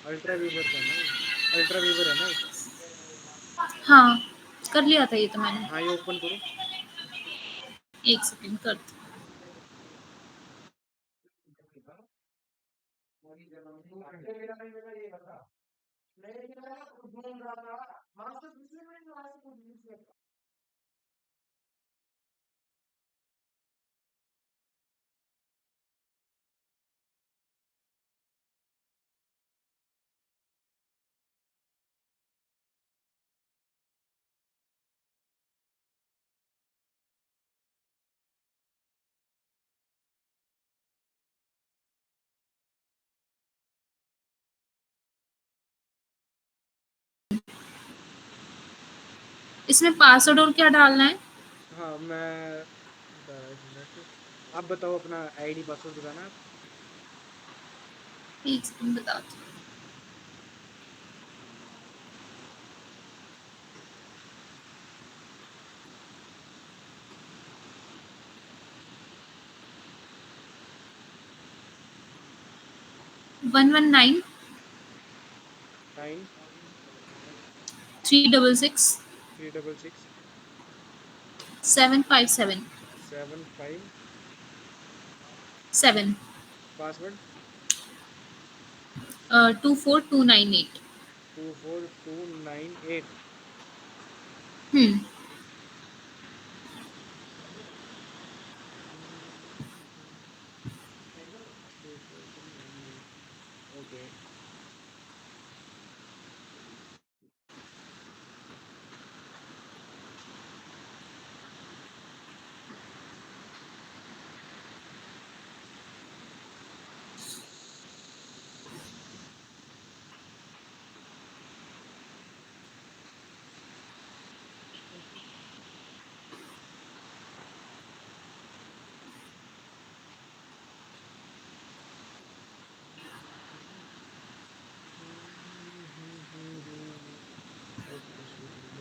Ultra Weaver का ना, ultra Weaver है ना। हाँ, कर लिया था ये तो मैंने। हाँ, ये ओपन करो। 1 सेकंड कर इसमें पासवर्ड और क्या डालना है? हाँ, मैं बता रहा, 1 मिनट। आप बताओ अपना आईडी पासवर्ड बताना आप। 1 सेकंड बताती हूँ। 119 9 366 366 757 757। 7 पासवर्ड 24298। 24298। हुँ, हम्म, 24298। ओके। ओके, शुरू हो गया।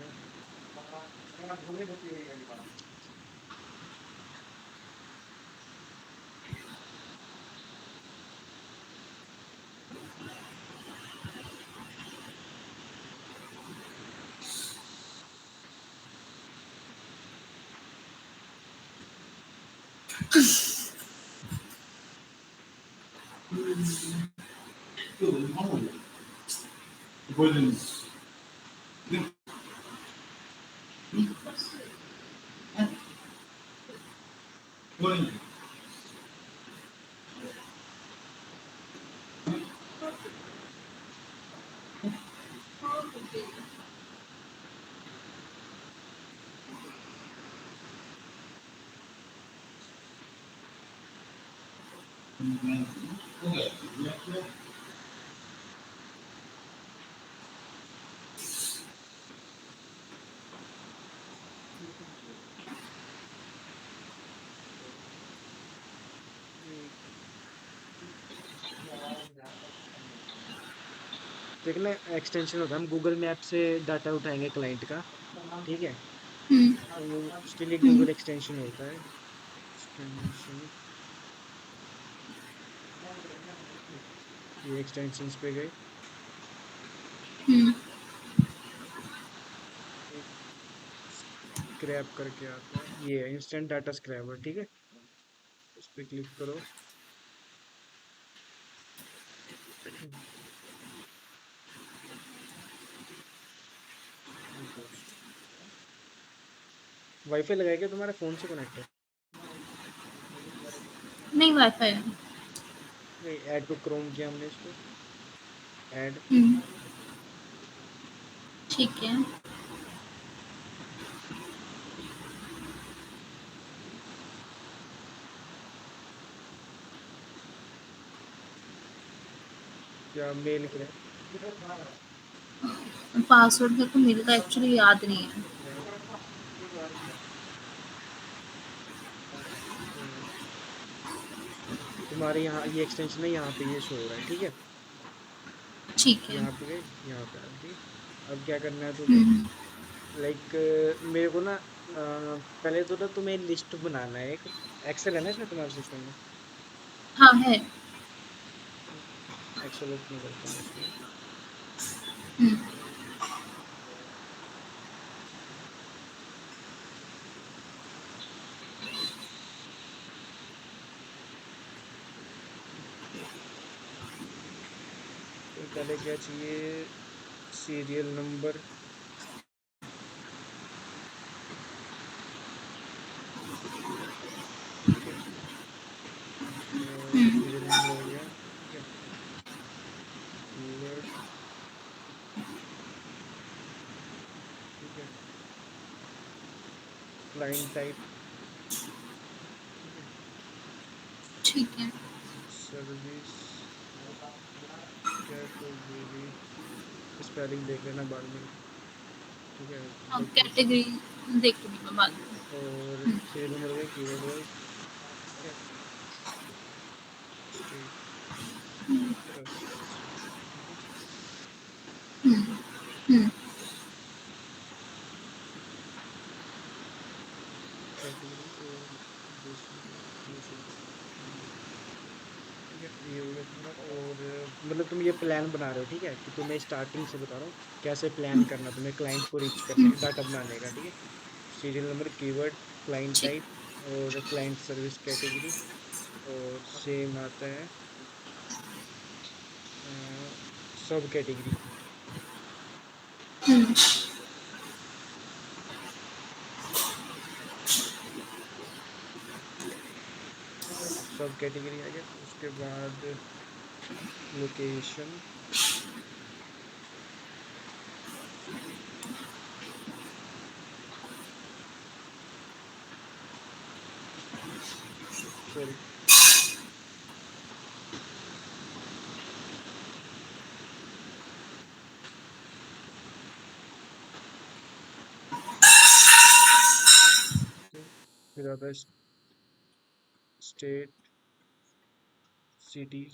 देखना, एक्सटेंशन होता है, हम गूगल मैप से डाटा उठाएंगे क्लाइंट का। ठीक है, हुँ, वो उसके लिए हुँ, गूगल एक्सटेंशन होता है। एक्सटेंशन, ये एक्सटेंशंस पे गए। हुँ, एक स्क्रैप करके आता है, ये है इंस्टेंट डाटा स्क्रैबर। ठीक है, उस पर क्लिक करो। वाईफाई लगाया क्या, तुम्हारे फोन से कनेक्ट है? नहीं वाईफ़ाई है। नहीं, ऐड टू क्रोम किया हमने इसको। ऐड। हुँ, ठीक है। क्या मेल किया? पासवर्ड मेरे को मेल का एक्चुअली याद नहीं है। तुम्हारे यहाँ ये एक्सटेंशन है, यहाँ पे ये शो हो रहा है। ठीक है, ठीक है। यहाँ पे गए, यहाँ पे आ गए। ठीक है, अब क्या करना है तुम्हें? हुँ, लाइक मेरे को ना, पहले तो ना तुम्हें लिस्ट बनाना है एक। एक्सेल है ना इसमें तुम्हारे सिस्टम में? हाँ है। एक्सेल ओपन करता हूँ इसमें। हुँ, तो पहले क्या चाहिए, सीरियल नंबर, ठीक है, हुँ, सीरियल नंबर हो गया, ठीक है, कीवर्ड, ठीक है, क्लाइंट टाइप, ठीक है, ठीक है। सर्विस कैटेगरी, स्पेलिंग देख लेना बाद में, ठीक है, लोकेशन, कैटेगरी देख लूँगी मैं बाद में। और हुँ, सीरियल नंबर हो गया, कीवर्ड हो, ठीक है, स्टेटस, ठीक है, हुँ, हुँ, कैटेगरी और दूसरी, ठीक है, ये हो गया तुम्हारा। और मतलब तुम ये प्लान बना रहे हो, ठीक है, कि तुम्हें स्टार्टिंग से बता रहा हूँ कैसे प्लान करना, तुम्हें क्लाइंट को रीच करने का, डाटा बनाने का, ठीक है, सीरियल नंबर, कीवर्ड, क्लाइंट ठीक। टाइप, और क्लाइंट सर्विस कैटेगरी, और सेम आता है सब कैटेगरी, हुँ, सब कैटेगरी आ गया। उसके बाद लोकेशन, सॉरी, फिर आता है स्टेट, सिटी,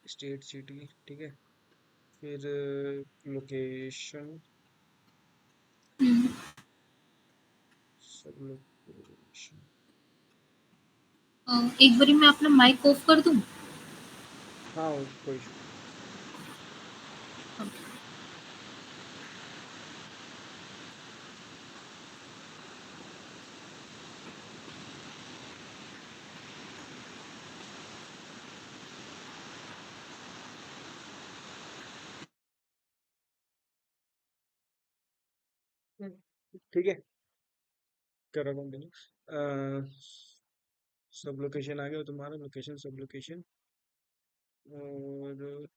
स्टेट सिटी, ठीक है, फिर लोकेशन, हुँ। सब लोकेशन, एक बारी मैं अपना माइक ऑफ कर दूँ? हाँ कोई इशू नहीं। ठीक है, कर रहा हूँ कंटिन्यू। सब लोकेशन आ गया तुम्हारा, लोकेशन, सब लोकेशन, और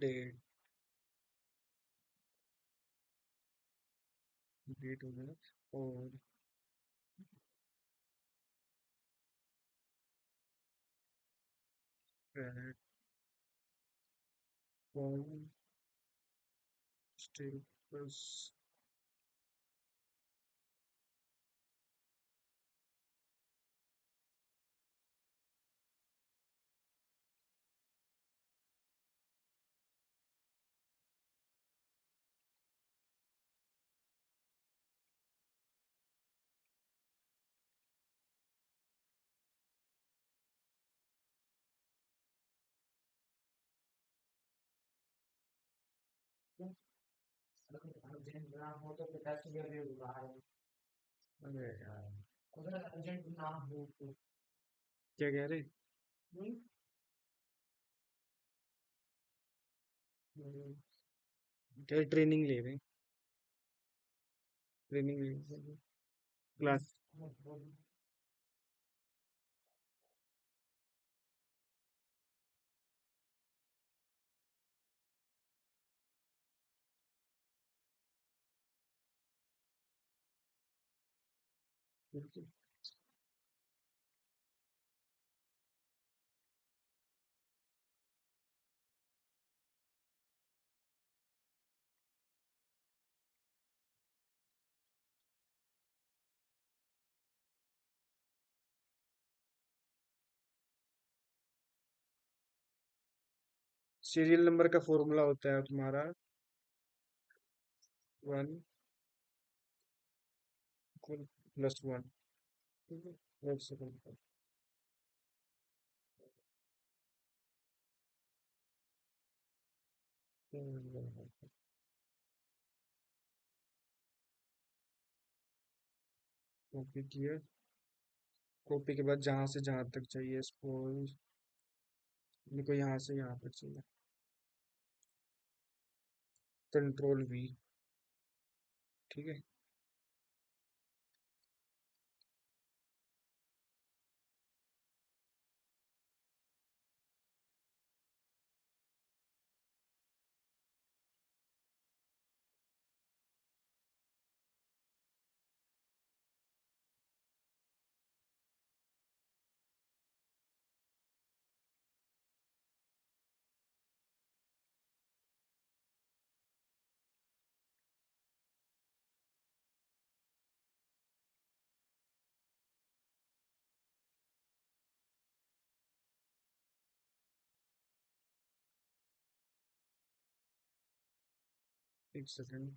डेट, डेट हो गया, और प्लेटफॉर्म स्टेटस, अरे यार, क्या कह रहे, क्या ट्रेनिंग ले रहे हैं, ट्रेनिंग ले रहे हैं, क्लास, सीरियल नंबर का फॉर्मूला होता है तुम्हारा 1 इक्वल +1। ठीक है, एक सेकंड। कॉपी किया। कॉपी के बाद जहां से जहां तक चाहिए, सपोज मेरे को यहाँ से यहाँ तक चाहिए। Ctrl V। ठीक है। एक सेकंड।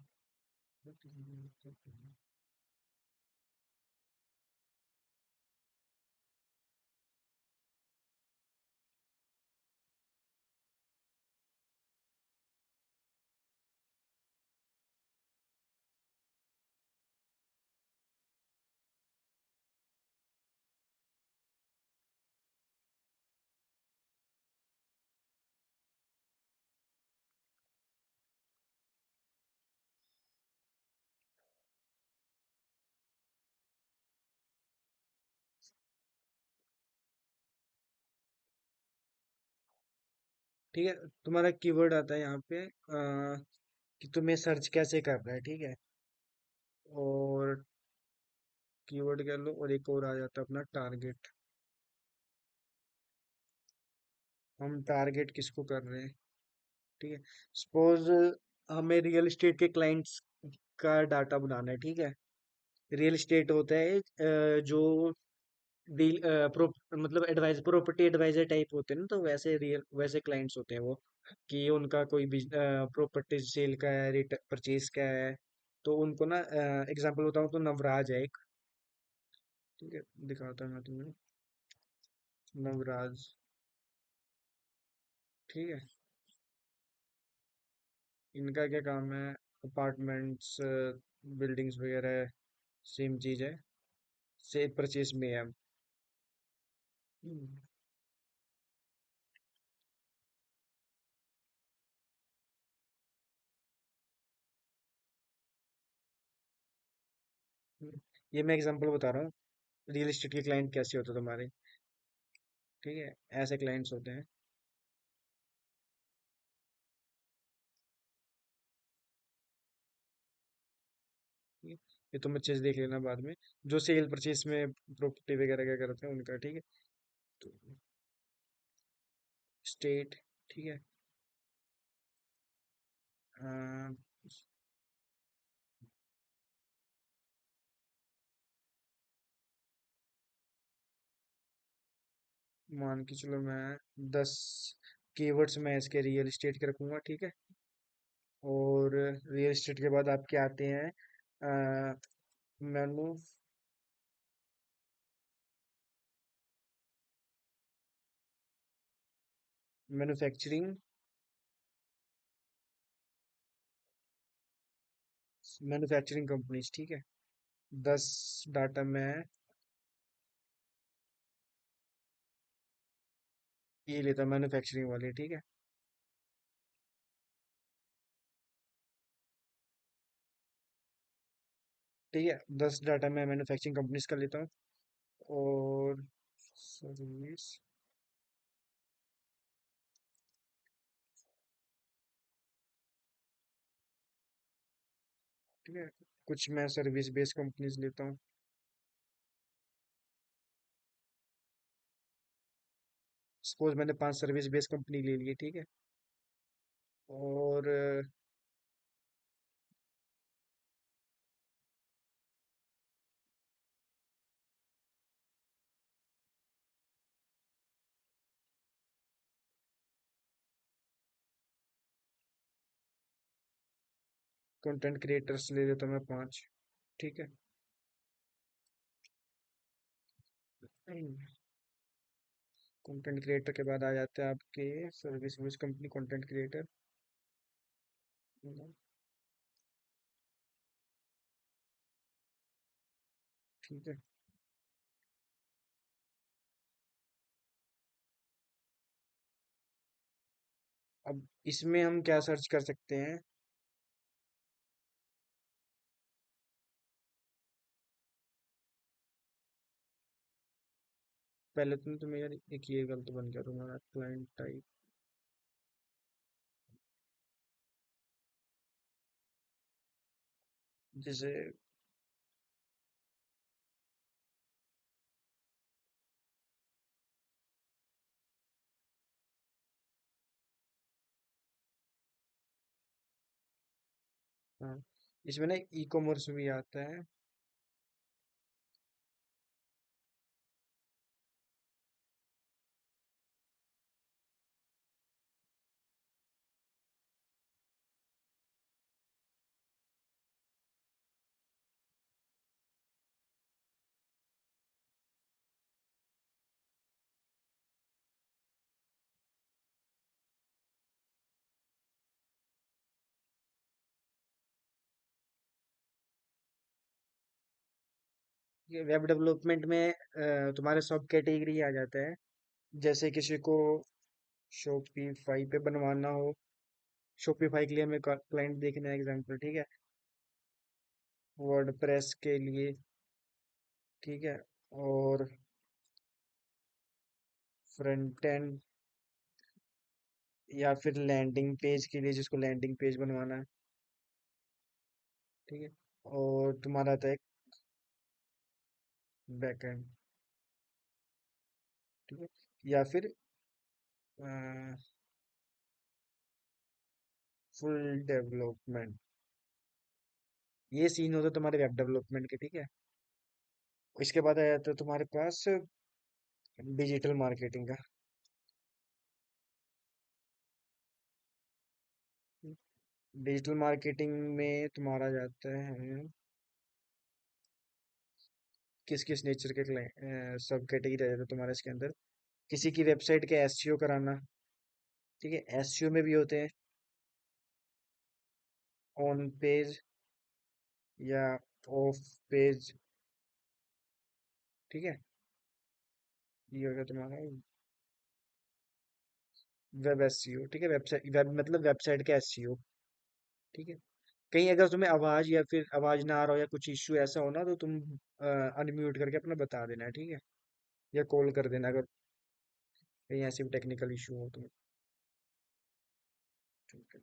ठीक है, तुम्हारा कीवर्ड आता है यहाँ पे कि तुम्हें सर्च कैसे करना है। ठीक है। और कीवर्ड कह लो, और एक और आ जाता है अपना टारगेट। हम टारगेट किसको कर रहे हैं। ठीक है। सपोज हमें रियल एस्टेट के क्लाइंट्स का डाटा बनाना है। ठीक है। रियल एस्टेट होता है जो डील मतलब एडवाइज प्रॉपर्टी एडवाइजर टाइप होते हैं ना, तो वैसे क्लाइंट्स होते हैं वो, कि उनका कोई प्रॉपर्टी सेल का है, परचेज का है। तो उनको ना एग्जांपल बताऊं तो नवराज है एक। ठीक है, दिखाता हूं मैं तुम्हें। नवराज। ठीक है। इनका क्या काम है, अपार्टमेंट्स, बिल्डिंग्स वगैरह, सेम चीज है। सेल परचेज में है। हम्म, ये मैं एग्जांपल बता रहा हूँ। रियल एस्टेट के क्लाइंट कैसे होते हैं तुम्हारे। ठीक है, ऐसे क्लाइंट्स होते हैं। ठीक है, ये तुम अच्छे से देख लेना बाद में। जो सेल परचेज में प्रॉपर्टी वगैरह क्या करते हैं उनका। ठीक है। तो स्टेट। ठीक है। अ, मान के चलो मैं 10 कीवर्ड्स मैं इसके रियल एस्टेट के रखूंगा। ठीक है। और रियल एस्टेट के बाद आपके आते हैं मैनू मैन्युफैक्चरिंग मैन्युफैक्चरिंग कंपनीज। ठीक है। 10 डाटा मैं ये लेता हूँ मैन्युफैक्चरिंग वाले। ठीक है। ठीक है, 10 डाटा मैं मैन्युफैक्चरिंग कंपनीज का लेता हूँ। और सर्विस। ठीक है, कुछ मैं सर्विस बेस्ड कंपनीज लेता हूँ। सपोज मैंने 5 सर्विस बेस्ड कंपनी ले ली है। ठीक है। और कंटेंट क्रिएटर्स ले लेता हूँ मैं 5। ठीक है। कंटेंट क्रिएटर के बाद आ जाते हैं आपके सर्विस कंपनी कंटेंट क्रिएटर। ठीक है। अब इसमें हम क्या सर्च कर सकते हैं? पहले तो मेरा एक ये गलत बन गया तुम्हारा क्लाइंट टाइप। जैसे हाँ, इसमें ना ई कॉमर्स भी आता है। ये वेब डेवलपमेंट में तुम्हारे सब कैटेगरी आ जाता है। जैसे किसी को शॉपिफाई पे बनवाना हो, शॉपिफाई के लिए हमें क्लाइंट देखना है एग्जांपल, ठीक है। वर्डप्रेस के लिए, ठीक है। और फ्रंट एंड या फिर लैंडिंग पेज के लिए जिसको लैंडिंग पेज बनवाना है, ठीक है। और तुम्हारा आता है बैकएंड, ठीक है। या फिर फुल डेवलपमेंट। ये सीन होता है तुम्हारे वेब डेवलपमेंट के, ठीक है। इसके बाद आ जाता है तुम्हारे पास डिजिटल मार्केटिंग का। डिजिटल मार्केटिंग में तुम्हारा जाता है किस किस नेचर के सब कैटेगरी आ जाता है तुम्हारे इसके अंदर। किसी की वेबसाइट के एसईओ कराना, ठीक है। एसईओ में भी होते हैं ऑन पेज या ऑफ पेज, ठीक है। ये होगा तुम्हारा वेब एसईओ, ठीक है। वेबसाइट वेब मतलब वेबसाइट का एसईओ, ठीक है। कहीं अगर तुम्हें आवाज या फिर आवाज ना आ रहा हो या कुछ इश्यू ऐसा हो ना, तो तुम अनम्यूट करके अपना बता देना, ठीक है। या कॉल कर देना अगर कहीं ऐसी भी टेक्निकल इशू हो तो। ठीक है।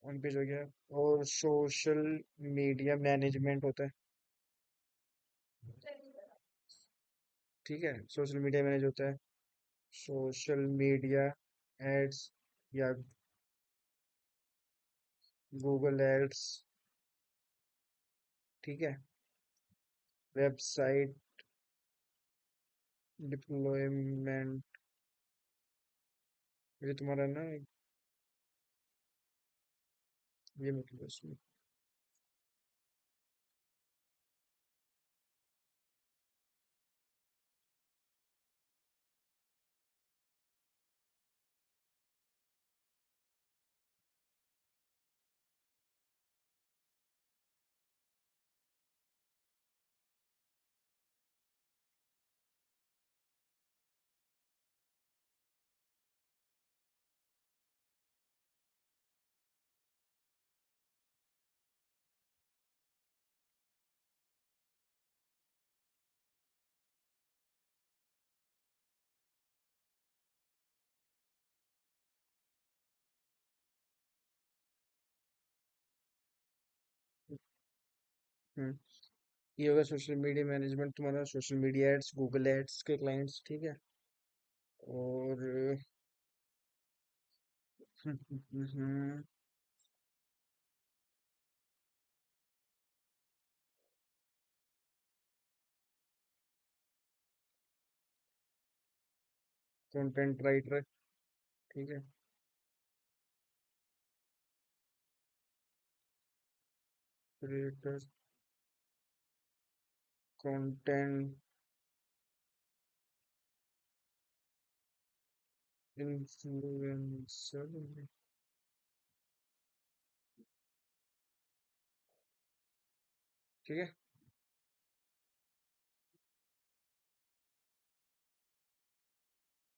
ऑन पेज हो गया। और सोशल मीडिया मैनेजमेंट होता है, ठीक है। सोशल मीडिया मैनेज होता है सोशल मीडिया एड्स या गूगल एड्स, ठीक है। वेबसाइट डिप्लॉयमेंट, ये तुम्हारा ना ये मतलब इसमें हम्म, ये होगा सोशल मीडिया मैनेजमेंट तुम्हारा। Social media ads, Google ads के क्लाइंट्स, ठीक है। और कंटेंट राइटर, ठीक है। Creator, content, influencer. ठीक है।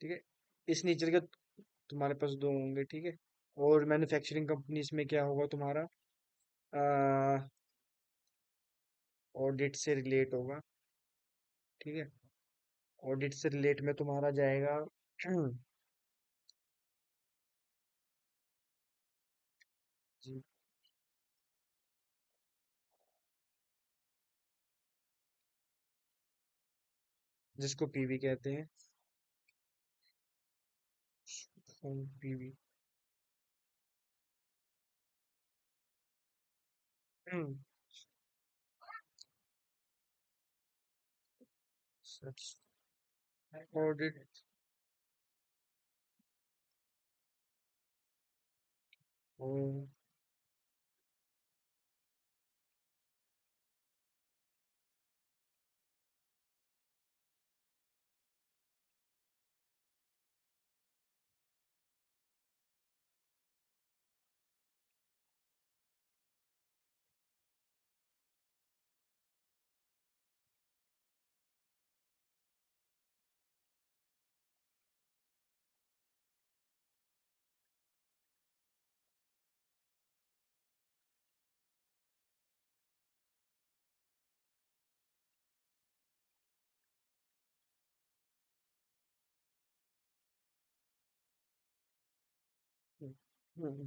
ठीक है, इस नेचर के तुम्हारे पास दो होंगे। ठीक है। और मैन्युफैक्चरिंग कंपनीज में क्या होगा तुम्हारा? ऑडिट से रिलेट होगा। ठीक है। ऑडिट से रिलेट में तुम्हारा जाएगा जी, जिसको पीवी कहते हैं। PV. Audit.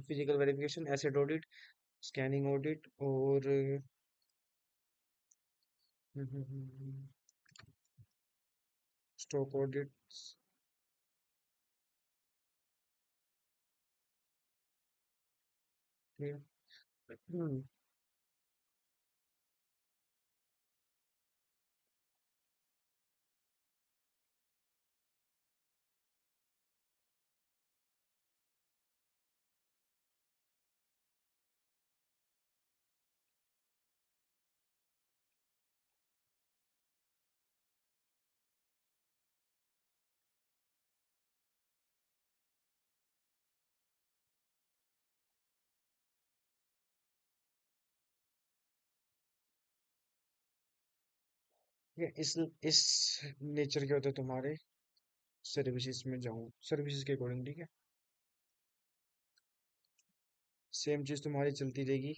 Physical verification, asset audit, scanning audit, और स्टॉक ऑडिट। ठीक है। ठीक है, इस नेचर के होते हैं तुम्हारे सर्विसेज में जाऊँ, सर्विसेज के अकॉर्डिंग। ठीक है। सेम चीज तुम्हारी चलती रहेगी।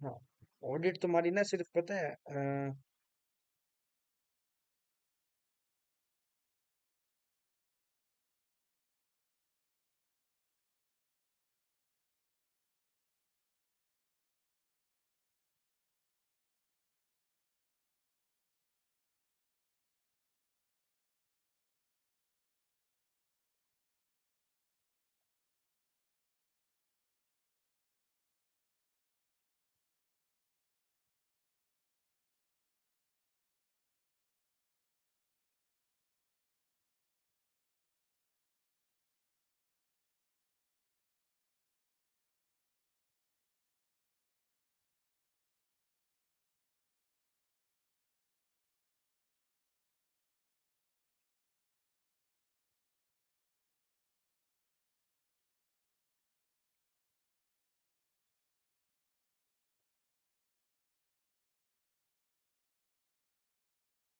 हाँ, ऑडिट तुम्हारी ना सिर्फ पता है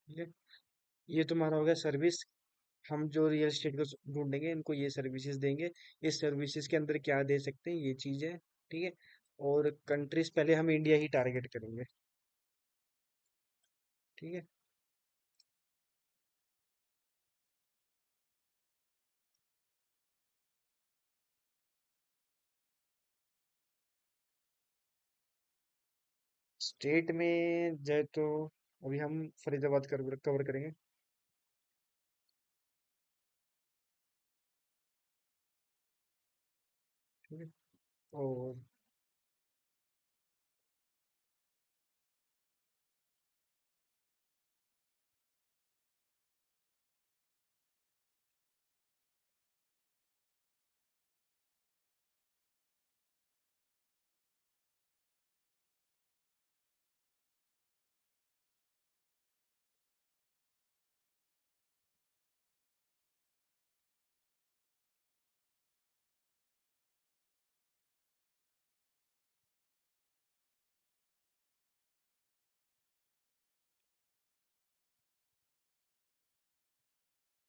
ठीक है, ये तुम्हारा हो गया सर्विस। हम जो रियल एस्टेट को ढूंढेंगे, इनको ये सर्विसेज देंगे। इस सर्विसेज के अंदर क्या दे सकते हैं, ये चीज है। ठीक है। और कंट्रीज पहले हम इंडिया ही टारगेट करेंगे। ठीक है। स्टेट में जाए तो अभी हम फरीदाबाद कवर कवर करेंगे। ठीक है। और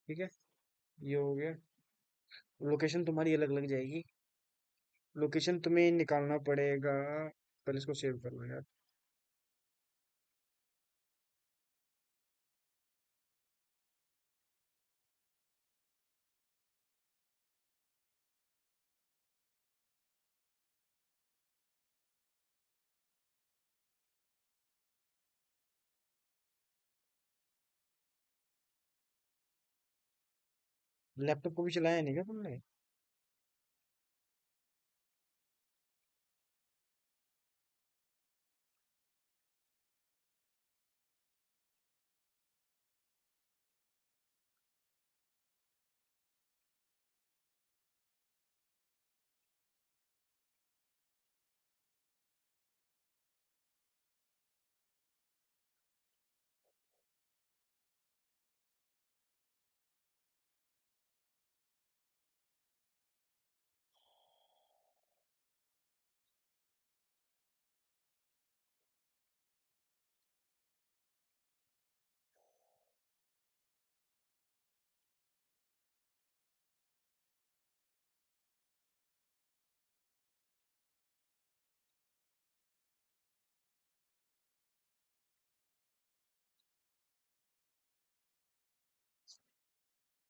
ठीक है, ये हो गया। लोकेशन तुम्हारी अलग लग जाएगी। लोकेशन तुम्हें निकालना पड़ेगा। पहले इसको सेव कर लो यार। लैपटॉप को भी चलाया नहीं क्या तुमने?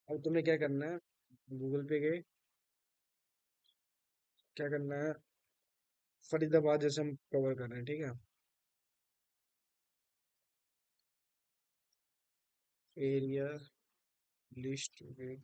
अब तुम्हें क्या करना है? गूगल पे गए। क्या करना है? फरीदाबाद जैसे हम कवर कर रहे हैं, ठीक है। एरिया लिस्ट पे।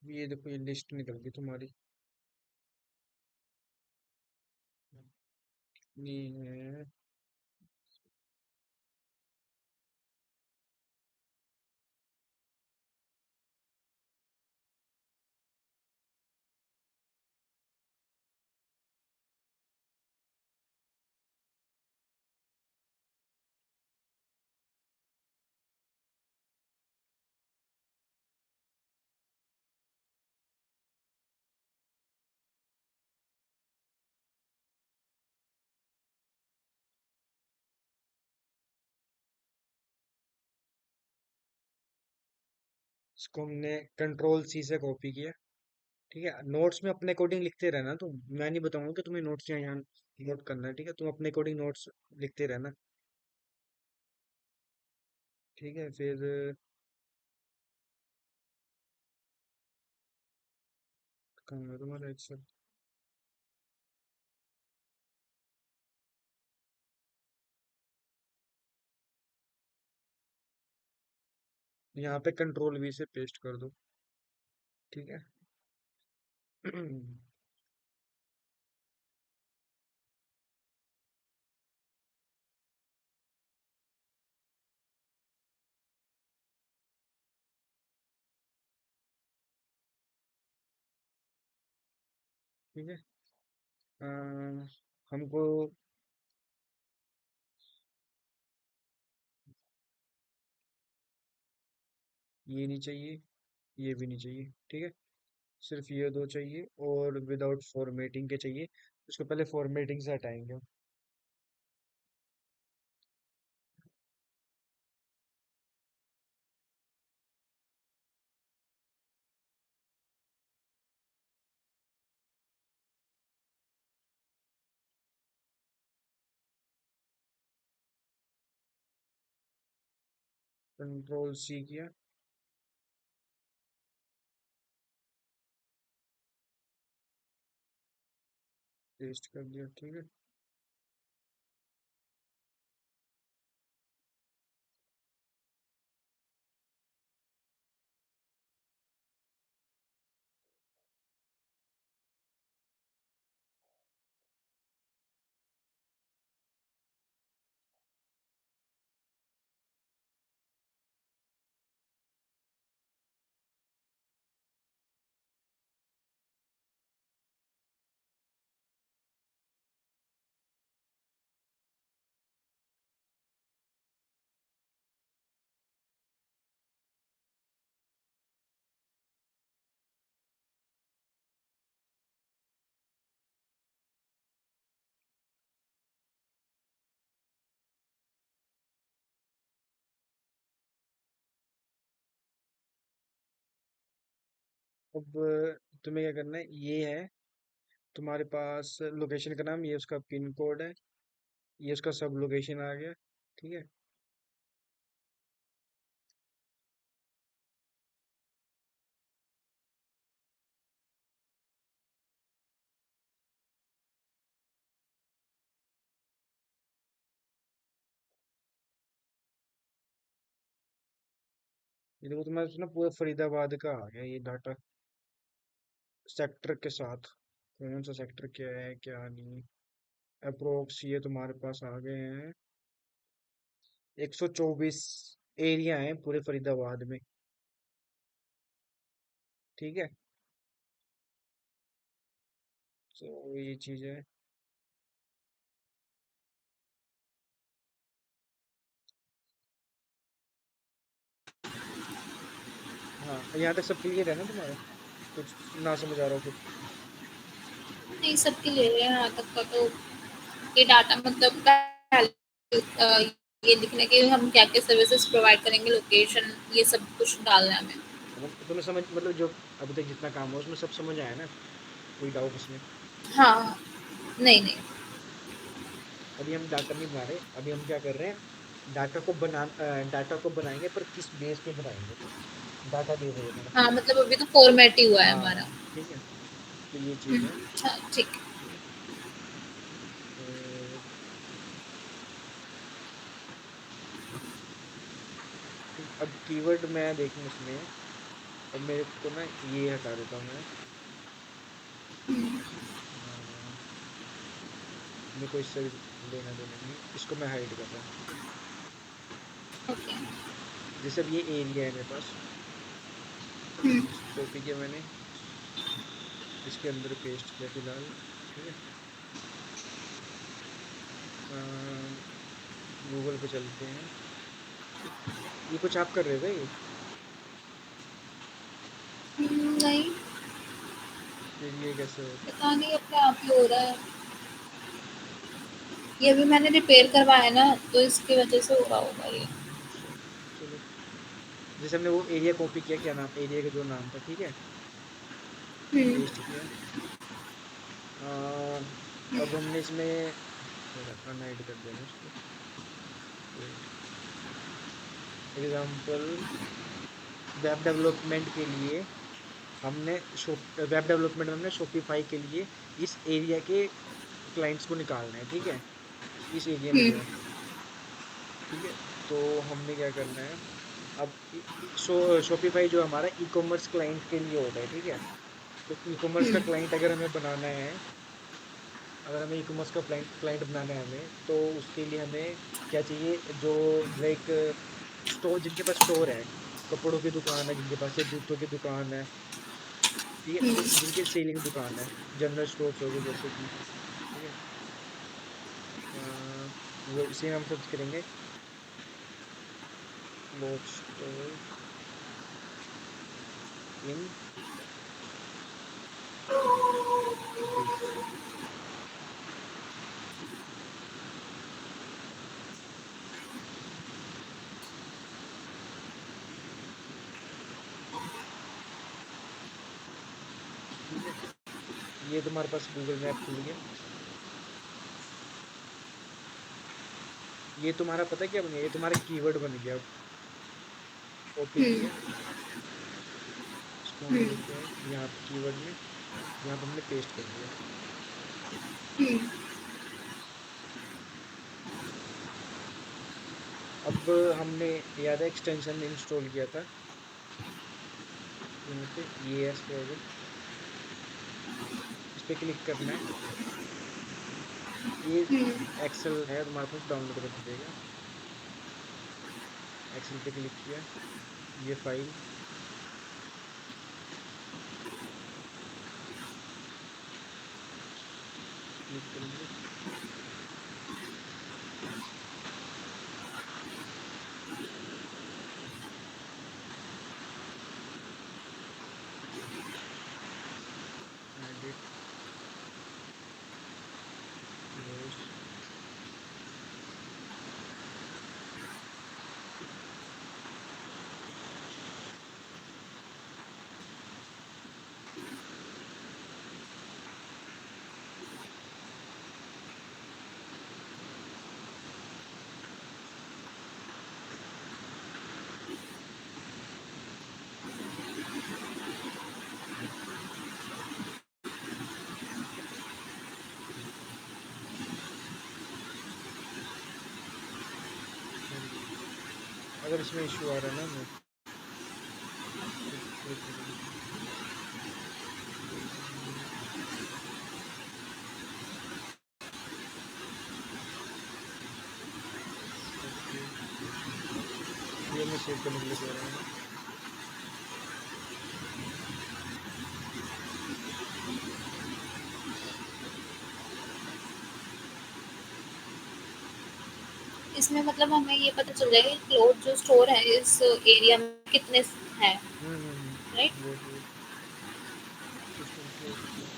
ये देखो, ये लिस्ट निकल गई तुम्हारी। ये है। इसको हमने कंट्रोल सी से कॉपी किया। ठीक है, नोट्स में अपने अकॉर्डिंग लिखते रहना तुम। मैं नहीं बताऊंगा कि तुम्हें नोट्स यहाँ यहाँ नोट करना है, ठीक है। तुम अपने अकॉर्डिंग नोट्स लिखते रहना। ठीक है, फिर कहाँ है तुम्हारा एक्सेल? यहाँ पे कंट्रोल वी से पेस्ट कर दो। ठीक है। ठीक है। अ, हमको ये नहीं चाहिए, ये भी नहीं चाहिए, ठीक है। सिर्फ ये दो चाहिए, और विदाउट फॉर्मेटिंग के चाहिए। उसको पहले फॉर्मेटिंग से हटाएंगे। कंट्रोल सी किया, पेस्ट कर दिया, ठीक है। अब तुम्हें क्या करना है, ये है तुम्हारे पास लोकेशन का नाम, ये उसका पिन कोड है, ये उसका सब लोकेशन आ गया। ठीक है। ये देखो तुम्हारा ना पूरा फरीदाबाद का आ गया ये डाटा, सेक्टर के साथ, कौन सा सेक्टर क्या है क्या नहीं। अप्रोक्स ये तुम्हारे पास आ गए हैं 124 एरिया है पूरे फरीदाबाद में। ठीक है। तो ये चीज है। हाँ, यहाँ तक सब क्लियर है ना तुम्हारा? कुछ ना समझ आ रहा हो कुछ? नहीं, सबके ले रहे हैं यहाँ तक का तो। ये डाटा मतलब पहले ये लिखने के हम क्या-क्या सर्विसेज प्रोवाइड करेंगे, लोकेशन, ये सब कुछ डालना है हमें। तुम्हें समझ मतलब जो अभी तक जितना काम हुआ उसमें सब समझ आया ना? कोई डाउट उसमें? हाँ, हाँ। नहीं, नहीं। अभी हम डाटा नहीं बना रहे, अभी हम क्या कर रहे हैं, डाटा को बनाएंगे, पर किस बेस पे बनाएंगे? डाटा बेस है ये हमारा। हाँ, मतलब अभी तो फॉर्मेट ही हुआ है हमारा। हाँ, ठीक है। तो ये हुँ, चीज है। अच्छा, ठीक है। ठीक है। तो ठीक, अब कीवर्ड मैं देखूं इसमें। अब मेरे को ना ये हटा देता हूँ मैं। अ, मेरे को इससे लेना देना नहीं, इसको मैं हाइड कर रहा हूँ। ठीक है। ओके। जैसे अब ये एरिया है मेरे पास, हुँ, इसको कॉपी किया मैंने, इसके अंदर पेस्ट किया फिलहाल। ठीक है। गूगल पे चलते हैं। ये कुछ आप कर रहे हो क्या ये? नहीं, फिर ये कैसे होगा? पता नहीं अपने आप ही हो रहा है। ये अभी मैंने रिपेयर करवाया है ना, तो इसकी वजह से हो रहा होगा ये। अच्छा, चलो। जैसे हमने वो एरिया कॉपी किया, क्या नाम एरिया का जो नाम था, ठीक है, हुँ, पेस्ट किया। आ, अब हमने इसमें अनहाइड कर देना इसको। वेट, एग्जाम्पल, वेब डेवलपमेंट के लिए हमने वेब डेवलपमेंट में हमने शॉपिफाई के लिए इस एरिया के क्लाइंट्स को निकालना है। ठीक है। इस एरिया में हुँ, जो है। ठीक है। तो हमने क्या करना है, अब शॉपिफाई जो हमारा ई कॉमर्स क्लाइंट के लिए होता है। ठीक है। तो ई कॉमर्स हुँ, का क्लाइंट अगर हमें बनाना है, अगर हमें ई कॉमर्स का क्लाइंट क्लाइंट बनाना है हमें, तो उसके लिए हमें क्या चाहिए, जो लाइक स्टोर, जिनके पास स्टोर है, कपड़ों की दुकान है जिनके पास, या जूतों की दुकान है, ठीक है, हुँ, तो जिनकी सेलिंग दुकान है, जनरल स्टोर्स हो गए जैसे कि। ठीक है। वो सेम हम सर्च करेंगे, क्लोथ स्टोर इन दिस। ठीक है। ये तुम्हारे पास गूगल मैप खुल गया। ये तुम्हारा पता है क्या बन गया, ये तुम्हारा कीवर्ड बन गया। कॉपी हुँ, किया, इसको हम हुँ, लेके आए यहाँ पे कीवर्ड में, यहाँ पे हमने पेस्ट कर दिया। हुँ, अब हमने, याद है, एक्सटेंशन इंस्टॉल किया था यहाँ पे, ये एस प्रोजेक्ट, इस पे क्लिक करना है। ये हुँ, एक्सेल है तुम्हारे पास, डाउनलोड कर दीजिएगा। एक्सेल पे क्लिक किया, ये फाइल क्लिक करेंगे। एडिट, क्लोज, इसमें इशू आ रहा है ना हमें। एक मिनट रुको। ओके, ये मैं सेव करने के लिए कह रहा हूँ ना। इसमें मतलब हमें ये पता चल जाएगा कि क्लोथ जो स्टोर है इस एरिया में कितने हैं, राइट? वो सिस्टम क्लोज स्टोर।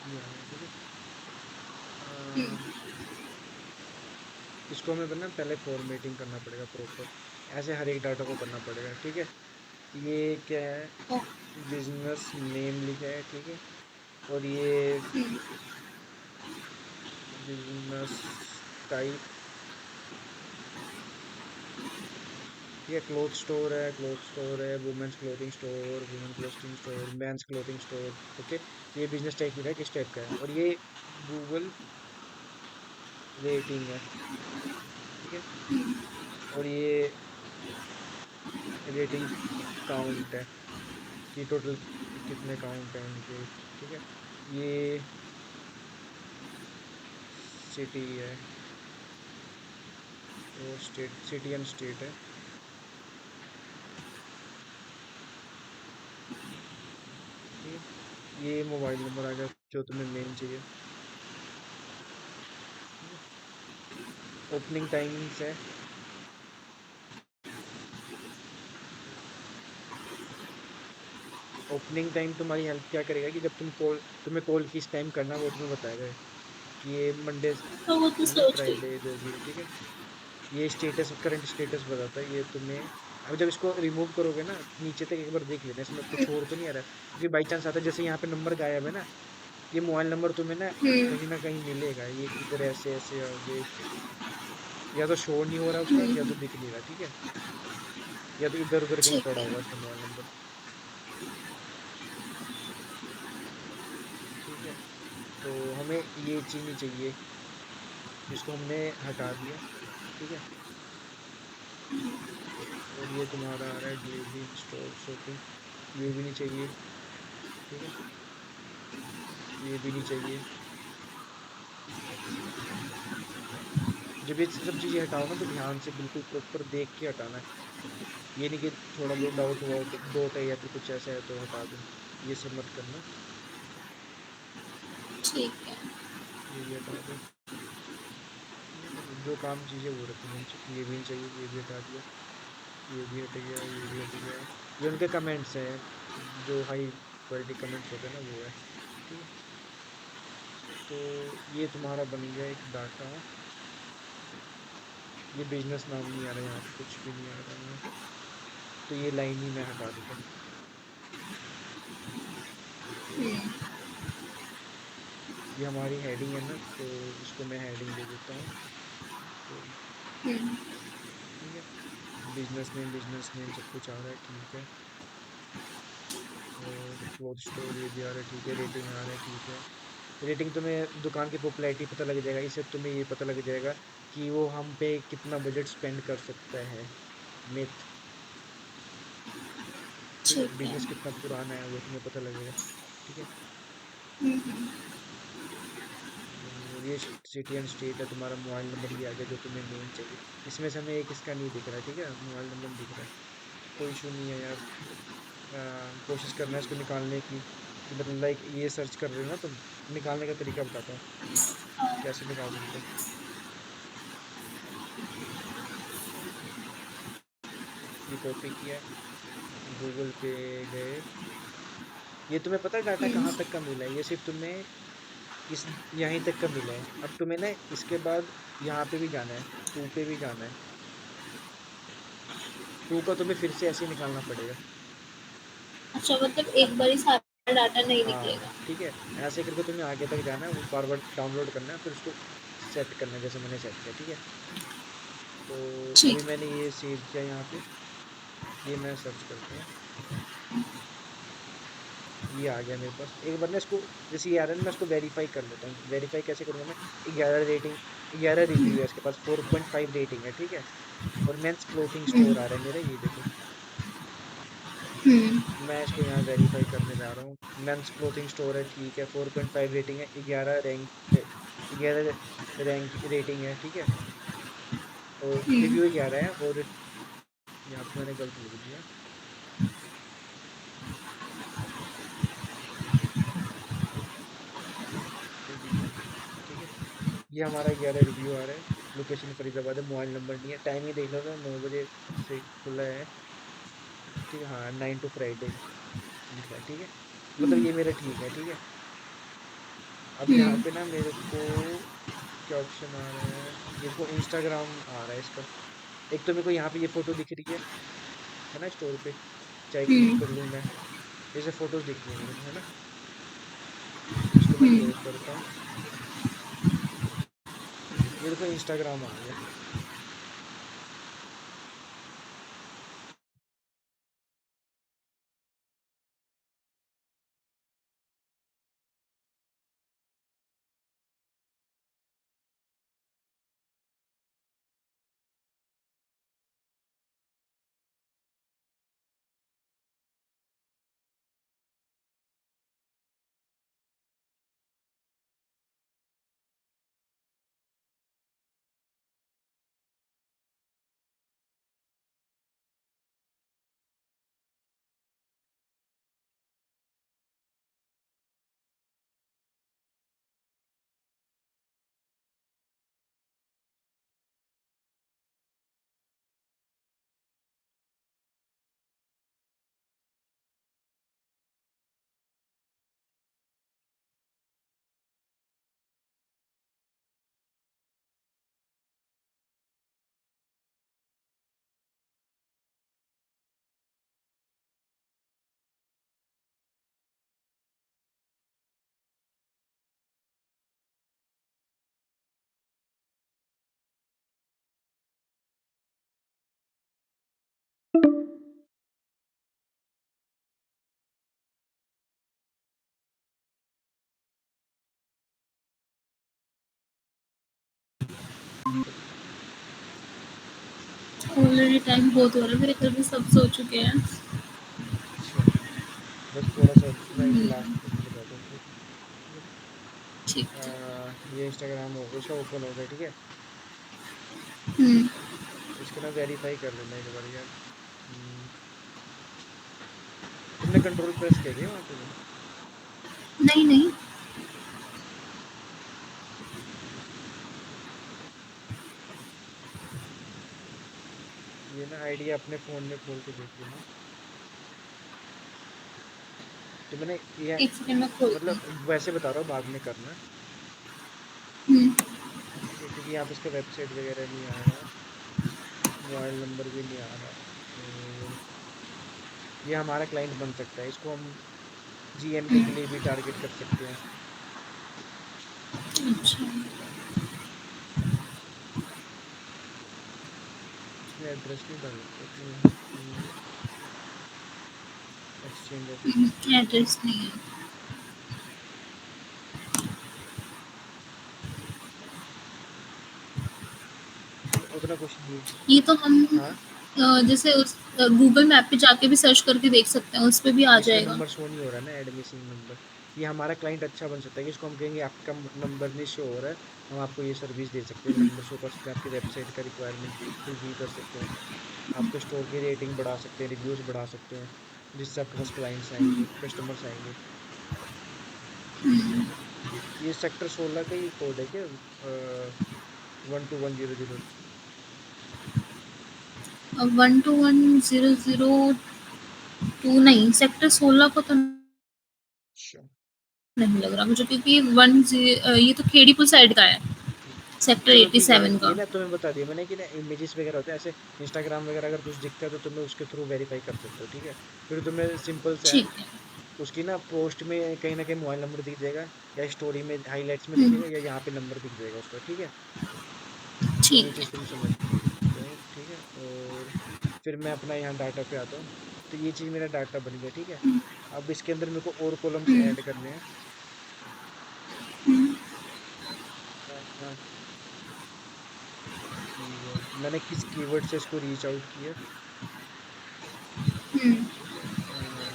ये आ गया, ठीक है। इसको हमें ना पहले फॉर्मेटिंग करना पड़ेगा प्रॉपर, ऐसे हर एक डाटा को करना पड़ेगा, ठीक है। ये क्या है, ओ, बिजनेस नेम लिखा है, ठीक है। और ये बिजनेस टाइप, ठीक है। क्लोथ स्टोर है, women's clothing store, women clothing store, men's clothing store, okay. ये बिजनेस टाइप लिखा है किस टाइप का है, और ये गूगल रेटिंग है, ठीक है। और ये रेटिंग काउंट है कि टोटल कितने काउंट है इनके, ठीक है। ये सिटी है और स्टेट, सिटी एंड स्टेट है, ठीक है। ये मोबाइल नंबर आ गया जो तुम्हें मेन चाहिए, ठीक है। ओपनिंग टाइमिंग्स है, ओपनिंग टाइम तुम्हारी हेल्प क्या करेगा कि जब तुम्हें कॉल किस टाइम करना है वो तुम्हें बताएगा कि ये मंडे तो वो तो है ना, सोच गई। फ्राइडे जो भी है, ठीक है। ये स्टेटस, करंट स्टेटस बताता है ये तुम्हें। अब जब इसको रिमूव करोगे ना, नीचे तक एक बार देख लेना इसमें कुछ और तो नहीं आ रहा है, क्योंकि बाई चांस आता है जैसे यहाँ पे नंबर गायब है ना, ये मोबाइल नंबर तुम्हें हम्म। ना कहीं मिलेगा, ये इधर ऐसे ऐसे आगे, या तो शो नहीं हो रहा उसका, या तो हम्म। दिख नहीं रहा, ठीक है। या तो इधर उधर कहीं ठीक पड़ा है। होगा इसका मोबाइल नंबर, ठीक है। तो हमें ये चीज नहीं चाहिए, इसको हमने हटा दिया, ठीक है। और ये तुम्हारा आ रहा है डिलीवरी स्टोर शॉपिंग, ये भी नहीं चाहिए, ठीक है। ये भी नहीं चाहिए। जब ये सब चीजें हटाओ ना तो ध्यान से बिल्कुल प्रॉपर देख के हटाना है, ये नहीं कि थोड़ा बहुत डाउट हुआ हो कि डॉट है या फिर कुछ ऐसा है तो हटा दूं, ये सब मत करना। ठीक है। ये भी हटा दो, ठीक है। जो काम चीजें वो रखो मेन, ये भी नहीं चाहिए, ये भी हटा दिया। ये भी हट गया, ये भी हट गया। ये उनके कमेंट्स हैं, जो हाई क्वालिटी कमेंट्स होते हैं ना, वो है, ठीक है। तो ये तुम्हारा बन गया एक डाटा। ये बिजनेस नाम नहीं आ रहा यहाँ पे, कुछ भी नहीं आ रहा है, तो ये लाइन ही मैं हटा देता हूँ। ये हमारी हेडिंग है ना, तो इसको मैं हेडिंग दे देता हूँ, तो हम्म। ठीक है। बिजनेस नेम सब कुछ आ रहा है, ठीक है। और क्लोथ स्टोर ये भी आ रहा है, ठीक है। रेटिंग आ रहा है, ठीक है। रेटिंग तुम्हें दुकान की पॉपुलैरिटी पता लग जाएगा, इससे तुम्हें ये पता लग जाएगा कि वो हम पे कितना बजट स्पेंड कर सकता है, मिथ, ठीक है। ठीक है। बिजनेस कितना पुराना है वो तुम्हें पता लगेगा, ठीक है। और ये सिटी एंड स्टेट है, तुम्हारा मोबाइल नंबर भी आ गया जो तुम्हें मेन चाहिए। इसमें से हमें एक इसका नहीं दिख रहा है, ठीक है, मोबाइल नंबर नहीं दिख रहा है। कोई इशू नहीं है यार। कोशिश करना है इसको निकालने की, कि मतलब लाइक ये सर्च कर रहे हो ना तुम, निकालने का तरीका बताता हूँ कैसे निकाल सकते हैं। ये कॉपी किया, गूगल पे गए। ये तुम्हें पता है डाटा कहाँ तक का मिला है, ये सिर्फ तुम्हें इस यहीं तक का मिला है। अब तुम्हें ना इसके बाद यहाँ पे भी जाना है, टू पे भी जाना है। टू का तुम्हें फिर से ऐसे ही निकालना पड़ेगा, अच्छा, मतलब एक बार ही सारा डाटा नहीं हाँ निकलेगा। ठीक है। ऐसे करके तुम्हें आगे तक जाना है, वो बार बार डाउनलोड करना है, फिर उसको सेट करना है जैसे मैंने सेट किया, ठीक है। तो ठीक। अभी मैंने ये सेव किया यहाँ पे, ये मैं सर्च करता हूँ। ये आ गया मेरे पास। एक बार ना इसको, जैसे ये आ रहा है ना, मैं इसको वेरीफाई कर लेता हूँ। वेरीफाई कैसे करूंगा मैं? 11 रेटिंग, 11 रिव्यू है इसके पास, 4.5 रेटिंग है, ठीक है। और मेंस क्लोथिंग स्टोर आ रहा है मेरा, ये देखो। हुँ, मैं इसको यहाँ वेरीफाई करने जा रहा हूँ। मेंस क्लोथिंग स्टोर है, ठीक है, 4.5 रेटिंग है, 11 रैंक रेटिंग है, ठीक है। और हुँ, रिव्यू 11 है, और यहाँ पे मैंने गलत लिख दिया, रिव्यू, ठीक है। ये हमारा 11 रिव्यू आ रहा है। लोकेशन फरीदाबाद है, मोबाइल नंबर नहीं है। टाइम ही देख लो तो 9 बजे से खुला है, ठीक है। हाँ, 9 to Friday लिखा है, ठीक है। मतलब ये मेरा ठीक है, ठीक है। अब यहाँ हुँ, पे ना मेरे को क्या ऑप्शन आ रहा है? ये देखो, इंस्टाग्राम आ रहा है इसका। एक तो मेरे को यहाँ पे ये फोटो दिख रही है ना, स्टोर पे। चाहे क्लिक हुँ, कर लूँ मैं, जैसे फोटोज दिख रही है मेरे को, है ना। इसको मैं हुँ। क्लोज करता हूँ। ये देखो, इंस्टाग्राम आ गया। ऑलरेडी टाइम बहुत हो रहा है, मेरे घर में सब सो चुके हैं। अच्छा, बस थोड़ा सा राइट लास्ट हुँ, तक बता दो फिर, ठीक है। ठीक है। ये इंस्टाग्राम हो इसका ओपन हो गया, ठीक है। हुँ, इसको ना वेरीफाई कर लेना एक बार यार। तुमने कंट्रोल प्रेस किया क्या वहाँ पे भी? नहीं, नहीं। ये ना आईडी अपने फोन में खोल के देख लेना। तो मैंने ये, 1 सेकंड में खोलती मतलब हूँ। वैसे बता रहा हूँ, बाद में करना, हुँ, ठीक है, क्योंकि यहाँ पे इसका वेबसाइट वगैरह नहीं आ रहा, मोबाइल नंबर भी नहीं आ रहा। और ये हमारा क्लाइंट बन सकता है, इसको हम जीएमके के लिए भी टारगेट कर सकते हैं। अच्छा। इसमें एड्रेस नहीं डाल सकते अपने यहाँ की, एक्सचेंज ऑफिस। एड्रेस नहीं है। चलो उतना कुछ नहीं है। ये तो हम हाँ, जैसे उस गूगल मैप पे जाके भी सर्च करके देख सकते हैं, उस पे भी आ इसमें जाएगा। नंबर शो नहीं हो रहा ना, ऐड मिसिंग नंबर। ये हमारा क्लाइंट अच्छा बन सकता है, कि इसको हम कहेंगे आपका नंबर नहीं शो हो रहा है, हम आपको ये सर्विस दे सकते हैं, नंबर शो कर सकते हैं, आपकी वेबसाइट का रिक्वायरमेंट फुलफिल कर सकते हैं, आपके स्टोर की रेटिंग बढ़ा सकते हैं, रिव्यूज बढ़ा सकते हैं, जिससे आपके पास क्लाइंट्स आएंगे, कस्टमर्स आएंगे। ये सेक्टर 16 का ही कोड है क्या? 12100। 12100 नहीं, सेक्टर 16 को तो अच्छा, नहीं लग रहा मुझे, क्योंकि ये तो खेड़ीपुर साइड का है। सेक्टर चलो ठीक है, 87 ये का। ना तुम्हें बता दिया मैंने कि ना इमेजेस वगैरह होते हैं ऐसे। इंस्टाग्राम वगैरह अगर कुछ दिखता है तो तुम्हें उसके थ्रू वेरीफाई कर सकते हो, ठीक है। फिर तुम्हें सिंपल सा है, ठीक है। उसकी ना पोस्ट में कहीं ना कहीं मोबाइल नंबर दिख जाएगा, या स्टोरी में हाईलाइट्स में हम्म। दिखेगा, या यहाँ पे नंबर दिख जाएगा उसका, ठीक है। ये ठीक चीज़ है। तुम समझ जाओ, ठीक है। और फिर मैं अपना यहाँ डाटा पे आता हूँ। तो ये चीज़ मेरा डाटा बन गया, ठीक है। अब इसके अंदर मेरे को और कॉलम्स हम्म। ऐड करने हैं। अ, कीवर्ड, मैंने किस कीवर्ड से इसको रीच आउट किया, हम्म। ठीक है।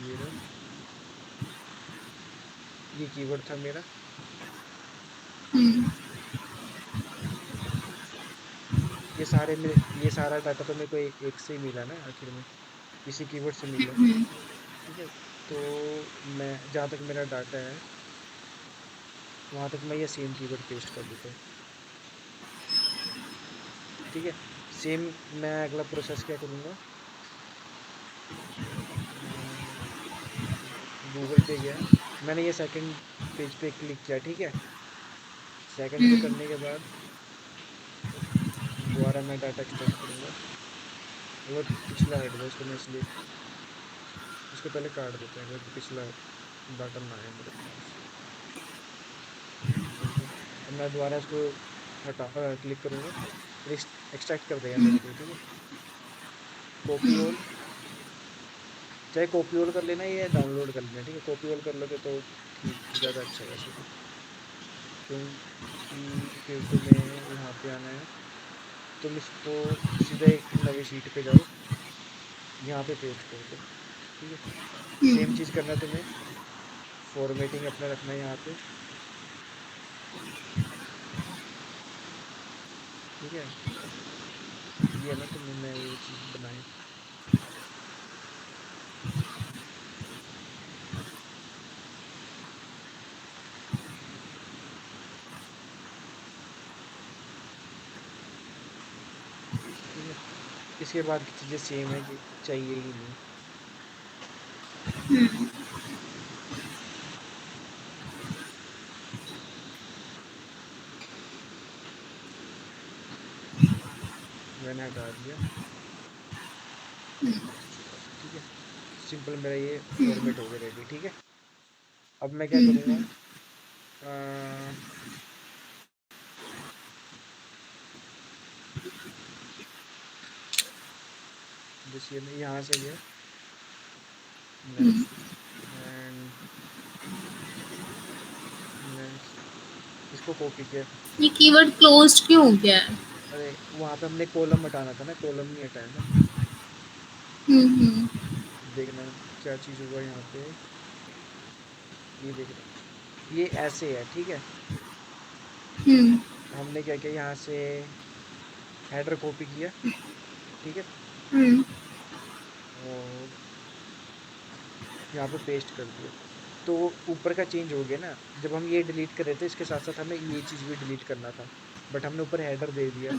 ये रहा, ये कीवर्ड था मेरा। हम्म। ये सारा डाटा तो मेरे को एक से ही मिला ना आखिर में, इसी कीवर्ड से मिला, हम्म। ठीक है। तो मैं जहाँ तक मेरा डाटा है वहां तक मैं ये सेम कीवर्ड पेस्ट कर देता हूँ, ठीक है। सेम, मैं अगला प्रोसेस क्या करूँगा, गूगल पे गया, मैंने ये सेकंड पेज पे क्लिक किया, ठीक है। सेकंड पे हम्म। करने के बाद दोबारा मैं डाटा एक्सट्रैक्ट करूँगा। अगर पिछला हट गया इसको मैं इसलिए इसको पहले काट देते हैं, अगर पिछला डाटा ना आए मेरे पास, ठीक है। अब मैं दोबारा इसको क्लिक करूँगा, फिर एक्सट्रैक्ट कर देगा मेरे को, ठीक है। कॉपी ऑल, चाहे कॉपी ऑल कर लेना या डाउनलोड कर लेना, ठीक है। कॉपी ऑल कर लोगे तो ठीक, ज़्यादा अच्छा है वैसे तो, क्योंकि फिर तुम्हें यहाँ पे आना है, तुम इसको सीधा एक नई शीट पे जाओ, यहाँ पे पेस्ट कर दो, ठीक है। सेम हम्म। चीज़ करना है तुम्हें, फॉर्मेटिंग अपना रखना है यहाँ पे, ठीक है। ये है ना, तुमने ये चीज़ बनाई, ठीक है। इसके बाद की चीज़ें सेम है कि चाहिए ही नहीं, मैंने हटा दिया, ठीक है। सिंपल मेरा ये फॉर्मेट हो गया रेडी, ठीक है। अब मैं क्या करूँगा, अ, जैसे ये मैं यहाँ से गया, नेक्स्ट एंड नेक्स्ट, इसको कॉपी किया। ये कीवर्ड क्लोज्ड क्यों हो गया है? अरे वहां पे हमने कॉलम हटाना था ना, कॉलम नहीं हटाया ना। हम्म। देखना क्या चीज हुआ यहाँ पे, ये देखना, ये ऐसे है, ठीक है। हम्म। हमने क्या किया, यहाँ से हेडर कॉपी किया, ठीक है। हम्म। और यहाँ पे पेस्ट कर दिया, तो वो ऊपर का चेंज हो गया ना। जब हम ये डिलीट कर रहे थे इसके साथ साथ हमें ये चीज भी डिलीट करना था, बट हमने ऊपर हेडर दे दिया,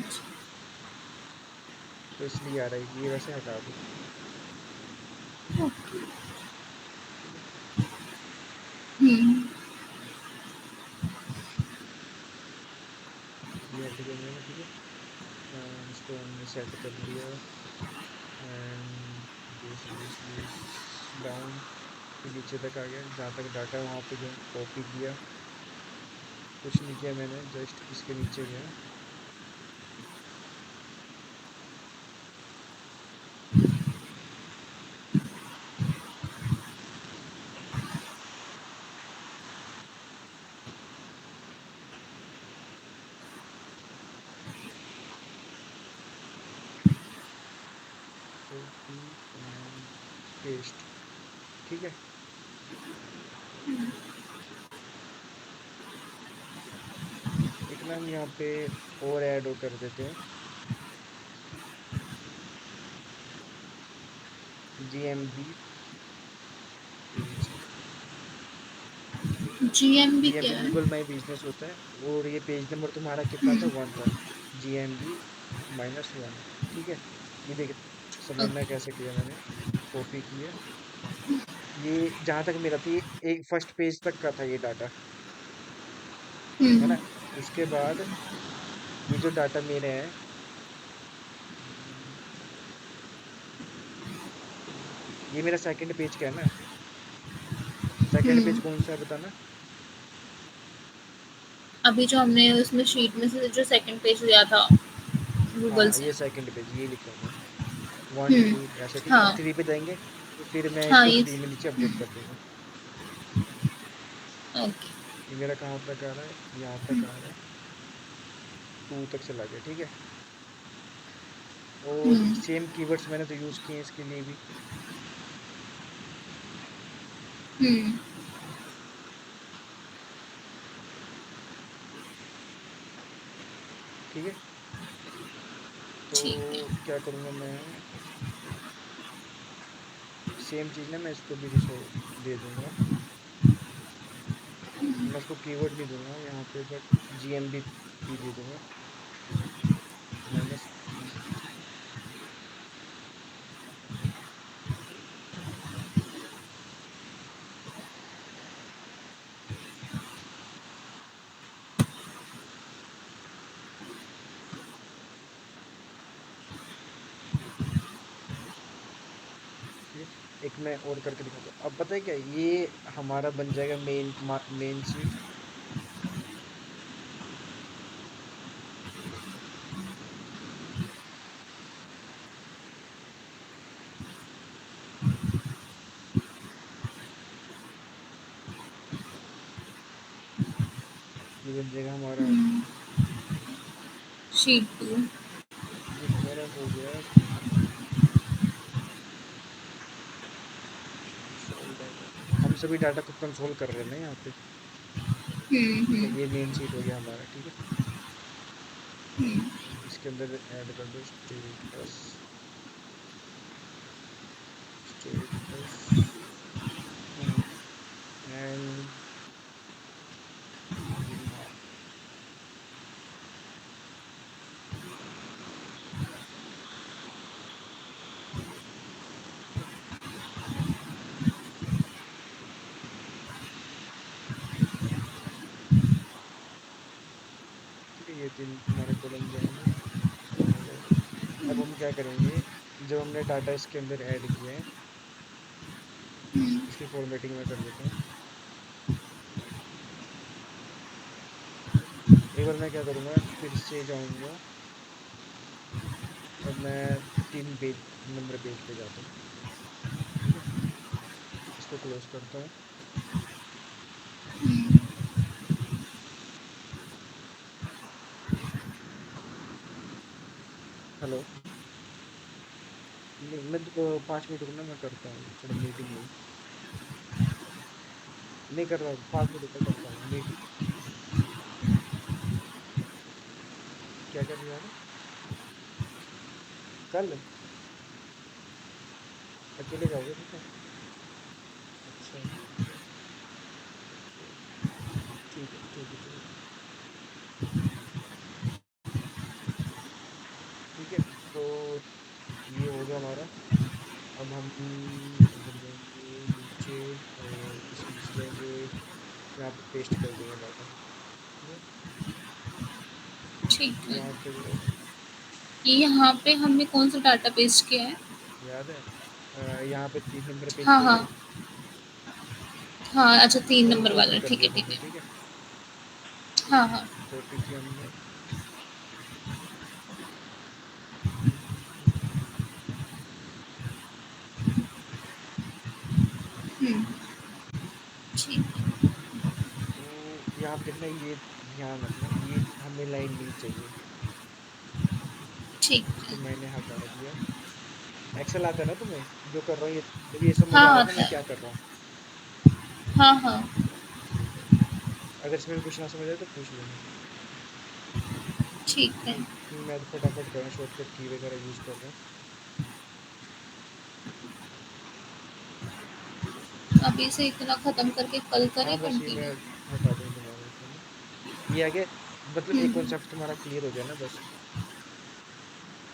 तो इसलिए आ रहा है, ये वैसे हटा दो, ठीक है। हम्म। ये हट गया मेरा, ठीक है। इसको हमने सेट कर लिया, एंड दिस डाउन, फिर नीचे तक आ गया, जहाँ तक डाटा है वहाँ पे गया, कॉपी किया, कुछ नहीं किया मैंने, जस्ट इसके नीचे गया, कॉपी एंड पेस्ट, ठीक है। एक ना हम यहाँ पे और ऐड कर देते हैं, GMB पेज, जीएमबी क्या GMB है? गूगल माई बिजनेस होता है, और ये पेज नंबर तुम्हारा कितना था, 1 1, GMB-1, ठीक है। ये देख, समझना ओके। कैसे किया मैंने, कॉपी किया, ये जहां तक मेरा था, ये एक फर्स्ट पेज तक का था ये डाटा, है हुँ, ना। उसके बाद ये जो डाटा मेरे हैं, ये मेरा सेकंड पेज का है ना। सेकंड पेज हुँ। कौन सा है बताना। अभी जो हमने उसमें शीट में से जो सेकंड पेज लिया था गूगल हाँ, से। ये सेकंड पेज ये लिख रहा हूँ मैं। वन हुँ, टू ऐसे, ठीक है। अब हाँ, थ्री पे जाएंगे तो फिर मैं हाँ, इसको ये थ्री में नीचे अपडेट कर दूंगा। ओके। ये मेरा कहाँ तक आ रहा है, यहाँ तक आ रहा है, टू तक चला गया, ठीक है। और हुँ, सेम कीवर्ड्स मैंने तो यूज किए हैं इसके लिए भी, हुँ, ठीक है। तो ठीक है। क्या करूँगा मैं, सेम चीज़ ना मैं इसको भी रिसो दे दूंगा। मैं इसको कीवर्ड नहीं दूंगा यहाँ पे, बट जीएमबी भी दे दूंगा, -30। ठीक है। एक मैं और करके दिखाता हूँ। अब पता है क्या, ये हमारा बन जाएगा मेन शीट। ये बन जाएगा हमारा, हुँ, शीट 2। ये हमारा हो गया कंसोल डाटा। हम सभी डाटा को कंसोल कर रहे हैं ना यहाँ पे, हुँ, ठीक है। हुँ, ये मेन शीट हो गया हमारा, ठीक है। हुँ, इसके अंदर ऐड कर दो status, status two and mark, ठीक है। ये तीन हमारे कॉलम जाएंगे, ये हो गए। अब हम क्या करेंगे, जब हमने डाटा इसके अंदर ऐड किया है, हुँ, इसकी फॉर्मेटिंग मैं कर देता हूँ। एक बार मैं क्या करूँगा, फिर से जाऊँगा। अब मैं 3 नंबर पेज पे जाता हूँ, ठीक है। इसको क्लोज करता हूँ। हेलो। नहीं, मैं 5 मिनट रुकना, मैं करता हूँ, थोड़ा मीटिंग हुई। नहीं कर रहा हूँ, 5 मिनट रुका, करता हूँ मीटिंग। क्या कर रही है कल, अकेले जाओगे ठीक है। अच्छा, ठीक है, ठीक है, चलो, ठीक है। तो ये हो गया हमारा। अब हम इधर जाएंगे नीचे, और इसके नीचे जाएंगे, यहाँ पे पेस्ट कर देंगे डाटा, ठीक है। ठीक है। यहाँ पे जाओ, ये यहाँ पे हमने कौन-सा डाटा पेस्ट किया है? याद है। यहाँ पे 3 नंबर पेज हाँ, पे हाँ। जाओ, हाँ, अच्छा 3 और नंबर कॉपी वाला, कर ठीक है, दिया ठीक हमने, है। ठीक है। हाँ, हाँ। कॉपी किया हमने। हुँ, ठीक है, तो यहाँ पे देखना, ये ध्यान रखना, ये हमें लाइन नहीं चाहिए, ठीक इसको है। मैंने हटा दिया। एक्सेल आता है ना तुम्हें, जो कर रहा हूँ ये समझ आ हाँ, रहा है ना आता मैं है। क्या कर रहा हूँ। हाँ, हाँ। ठीक है। अगर इसमें भी कुछ ना समझ आए तो पूछ लेना। ठीक है। मैं तो फटाफट कर रहा हूँ, शॉर्टकट की वगैरह यूज कर रहा हूँ। अभी से इतना खत्म करके कल हाँ, करें बस ये मैं कंटिन्यू? हटा दूँ दोबारा से ना। ये आगे, मतलब हुँ, एक कॉन्सेप्ट तुम्हारा क्लियर हो गया ना बस।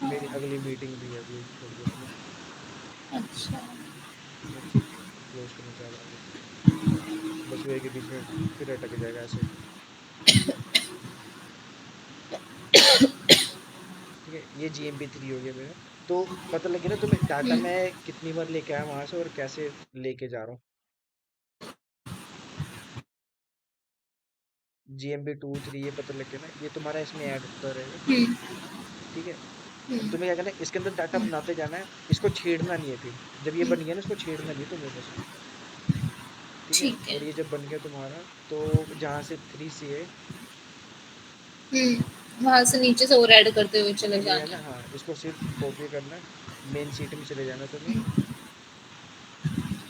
मेरी हाँ, अगली मीटिंग भी है अभी थोड़ी देर में। अच्छा। ओके। क्लोज करना चाह रहा हूँ, बस वो के बीच में फिर अटक जाएगा ऐसे। ठीक है, ये GMP3 हो गया मेरा। तो पता लगे ना तुम्हें डाटा हुँ, मैं कितनी बार लेके आया वहां से और कैसे लेके जा रहा हूँ। GMP2 3 ये पता लग गया ना, ये तुम्हारा इसमें ऐड होता रहेगा। हुँ, ठीक है, हुँ, अब तुम्हें क्या करना है, इसके अंदर डाटा हुँ, बनाते जाना है। इसको छेड़ना नहीं है फिर, जब ये हुँ, बन गया ना इसको छेड़ना नहीं है तुम्हें बस। ठीक है, ठीक है। और ये जब बन गया तुम्हारा, तो जहाँ से 3 से है, हुँ, वहाँ से नीचे से और ऐड करते हुए चले ये है जाना ना, है। हाँ इसको सिर्फ कॉपी करना है। मेन सीट में चले जाना तुम्हें, हुँ,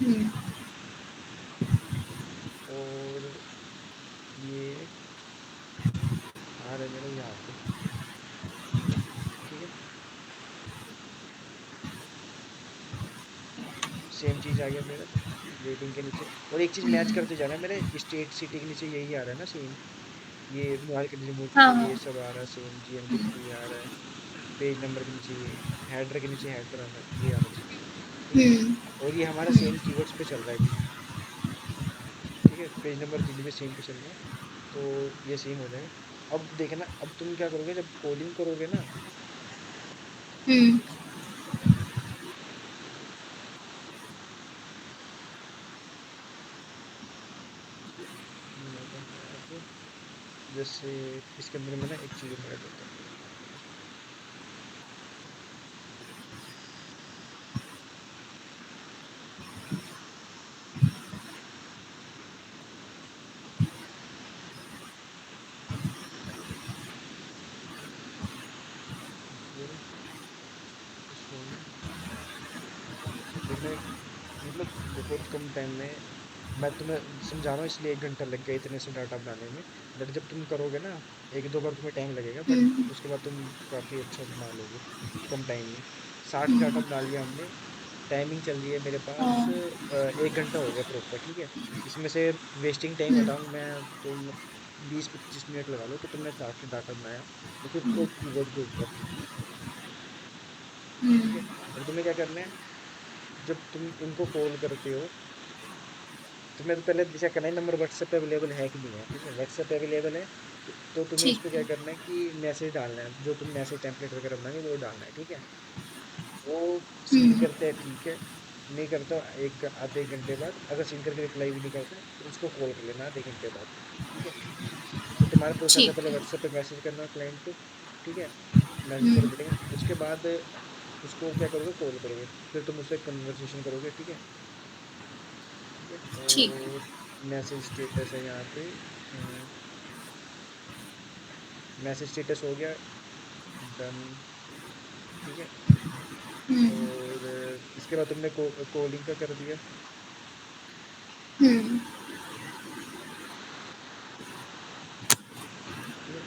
हुँ, और ये आ रहा है मेरा यहाँ पे। ठीक है, सेम चीज आ गया मेरा रेटिंग के नीचे। और एक चीज मैच हुँ, करते जाना है, मेरे स्टेट सिटी के नीचे यही आ रहा है ना सेम। ये मोबाइल के नीचे हाँ, मुझे ये हाँ। सब आ रहा है सेम, GMP3 आ रहा है। पेज नंबर के नीचे ये, हेडर के नीचे हेडर आना, ये आना चाहिए। ठीक है, हुँ, और ये हमारा हुँ, सेम कीवर्ड्स पे चल रहा है भी। ठीक है, पेज नंबर तीन भी सेम पे चल रहा है, तो ये सेम हो जाएगा। अब देखना, अब तुम क्या करोगे जब कॉलिंग करोगे ना। हुँ, मैं कहूँगा अब, जैसे इसके अंदर में ना एक चीज और ऐड होता है। ये रहा, इसको ना तुम्हें, मतलब बहुत कम टाइम में, मैं तुम्हें समझा रहा हूँ इसलिए 1 घंटा लग गया इतने से डाटा बनाने में। बट जब तुम करोगे ना, एक दो बार तुम्हें टाइम लगेगा, बट हुँ, उसके बाद तुम काफी अच्छा बना लोगे कम टाइम में। 60 डाटा हुँ, बना लिया हमने। टाइमिंग चल रही है मेरे पास हाँ, 1 घंटा हो गया प्रॉपर। ठीक है, इसमें से वेस्टिंग टाइम हुँ, हटाऊं मैं, तुम 20-25 मिनट लगा लो, तो तुमने 60 डाटा बनाया, वो सिर्फ एक कीवर्ड के ऊपर। हुँ, ठीक है, अब तुम्हें क्या करना है, जब तुम इनको कॉल करते हो, तुम्हें तो पहले चेक करना है नंबर व्हाट्सएप पे अवेलेबल है कि नहीं है। ठीक है, व्हाट्सएप पे अवेलेबल है, तो तुम्हें इस ठीक पे क्या है। करना है कि मैसेज डालना है, जो तुम मैसेज टेम्पलेट वगैरह बनाएंगे वो डालना है। ठीक है, वो सीन हुँ, करते हैं, ठीक है। नहीं करता, एक आधे एक घंटे बाद, अगर सीन करके रिप्लाई भी नहीं करता तो उसको कॉल कर लेना आधे घंटे बाद। ठीक है, तो तुम्हारा प्रोसेस है, ठीक पहले है। व्हाट्सएप पे मैसेज करना क्लाइंट को। ठीक है, मैसेज हुँ, करो बेटे, उसके बाद उसको क्या करोगे, कॉल करोगे, फिर तुम उससे कन्वर्सेशन करोगे। ठीक है, ठीक है, ठीक है। और मैसेज स्टेटस है यहाँ पे, मैसेज स्टेटस हो गया, डन। ठीक है, हुँ, और इसके बाद तुमने कॉलिंग का कर दिया। हुँ, ठीक है,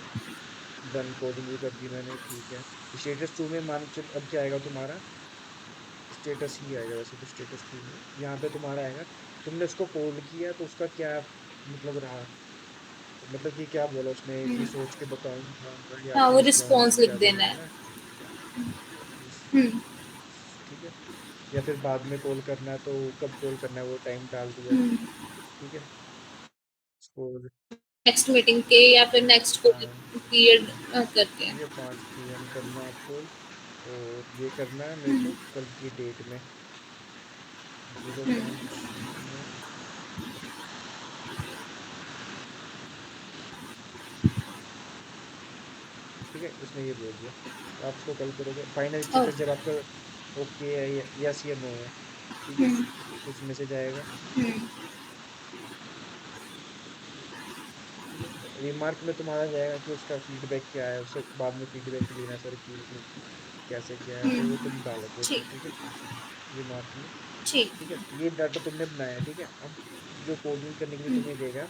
डन, कॉलिंग भी कर दी मैंने। ठीक है, स्टेटस 2 में मान चल, अब क्या आएगा तुम्हारा, स्टेटस ही आएगा वैसे तो। स्टेटस 2 में यहाँ पे तुम्हारा आएगा, तुमने उसको कॉल किया तो उसका क्या मतलब रहा, मतलब कि क्या बोला उसने, कि हुँ। सोच के बताऊंगा या हाँ, वो फिर रिस्पॉन्स रिस्पॉन्स लिख क्या देना देना है है। ना। इस- हुँ, ठीक है, या फिर बाद में कॉल करना है तो कब कॉल करना है वो टाइम डाल दिया। हुँ। ठीक है, उसको, नेक्स्ट मीटिंग के या फिर नेक्स्ट कोई हाँ पीरियड करके। ठीक है, 5 PM करना है आपको, और ये करना है मेरे हुँ, को कल की डेट में, 05 में। ठीक है, उसने ये बोल दिया, तो आप उसको कल करोगे। फाइनल स्टेटस जब ओके। आपका ओके है, यस या नो है, ठीक है, हुँ, कुछ मैसेज आएगा। हुँ, ठीक है, रिमार्क में तुम्हारा जाएगा कि उसका फीडबैक क्या है, उससे बाद में फीडबैक लेना सर कि उसने कैसे किया है, हुँ। तो वो तुम डालोगे उसमें। ठीक, ठीक है, रिमार्क में। ठीक। ठीक है, ये डाटा तुमने बनाया है। ठीक है, अब जो कोडिंग करने के लिए हुँ, तुम्हें देगा,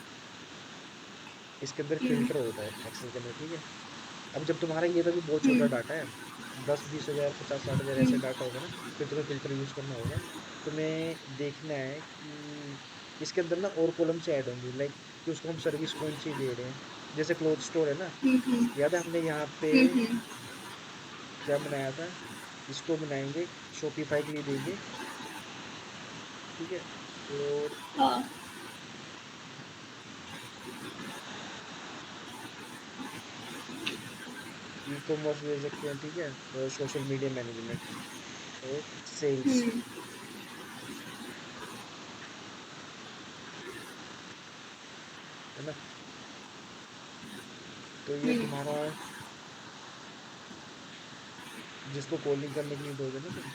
इसके अंदर हुँ, फिल्टर होता है एक्सेल के अंदर। ठीक है, अब जब तुम्हारा ये तो भी बहुत छोटा हुँ, डाटा है, 10-20 हज़ार 50-60 हज़ार ऐसे हुँ, डाटा होगा ना, फिर तुम्हें फिल्टर यूज करना होगा। तुम्हें देखना है कि इसके अंदर ना और कॉलम्स ऐड होंगे, लाइक कि उसको हम सर्विस कौन सी दे रहे हैं। जैसे क्लोथ स्टोर है ना, हुँ, हुँ, याद है हमने यहाँ पे हुँ, हुँ, क्या बनाया था, इसको बनाएंगे, शॉपिफाई के लिए देंगे। ठीक है, और हाँ। ई कॉमर्स ले सकते हैं, ठीक है, और सोशल मीडिया मैनेजमेंट और सेल्स, हुँ, है ना। तो ये हुँ। तुम्हारा, जिसको कॉलिंग करने के लिए दोगे ना तुम,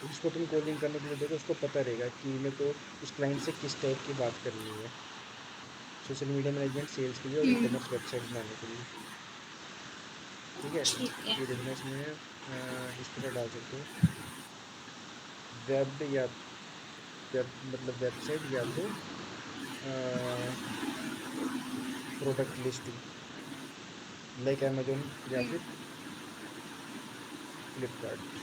जिसको तुम कॉलिंग करने के लिए दोगे उसको पता रहेगा कि मेरे को उस क्लाइंट से किस टाइप की बात करनी है। सोशल मीडिया मैनेजमेंट सेल्स के लिए और ई हुँ, कॉमर्स वेबसाइट बनाने के लिए, ठीक है। ठीक है। ये देखना इसमें इस तरह डाल सकते हो, वेब या वेब मतलब वेबसाइट या तो प्रोडक्ट लिस्टिंग लाइक अमेजोन या हुँ, फिर फ्लिपकार्ट।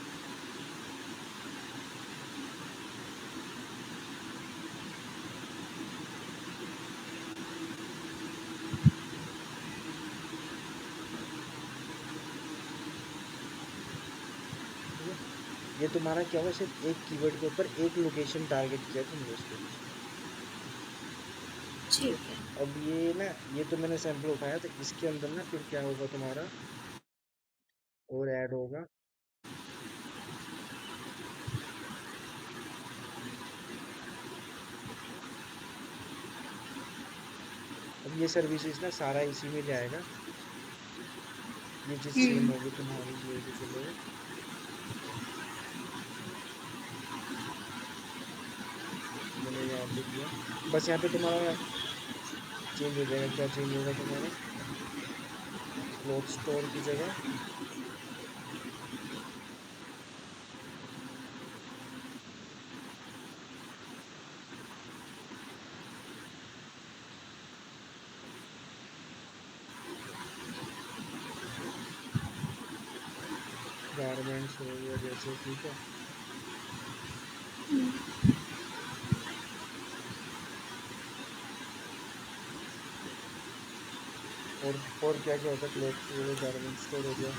ठीक है, ये तुम्हारा क्या हुआ, सिर्फ एक कीवर्ड के ऊपर एक लोकेशन टारगेट किया तुमने उसको, ठीक ठीक है। है। अब ये ना, ये तो मैंने सैंपल उठाया, तो इसके अंदर ना फिर क्या होगा तुम्हारा, और ऐड होगा। अब ये सर्विसेज ना सारा इसी में जाएगा, ये चीज सेम हुँ, होगी तुम्हारी, ये भी चलो, मैंने यहाँ पे किया, बस यहाँ पे तुम्हारा चेंज हो जाएगा। क्या चेंज होगा तुम्हारा, क्लोथ स्टोर की जगह गारमेंट्स हो गया जैसे, ठीक है। और क्या क्या होता है, क्लोथ स्टोर हो गया, गारमेंट स्टोर हो गया,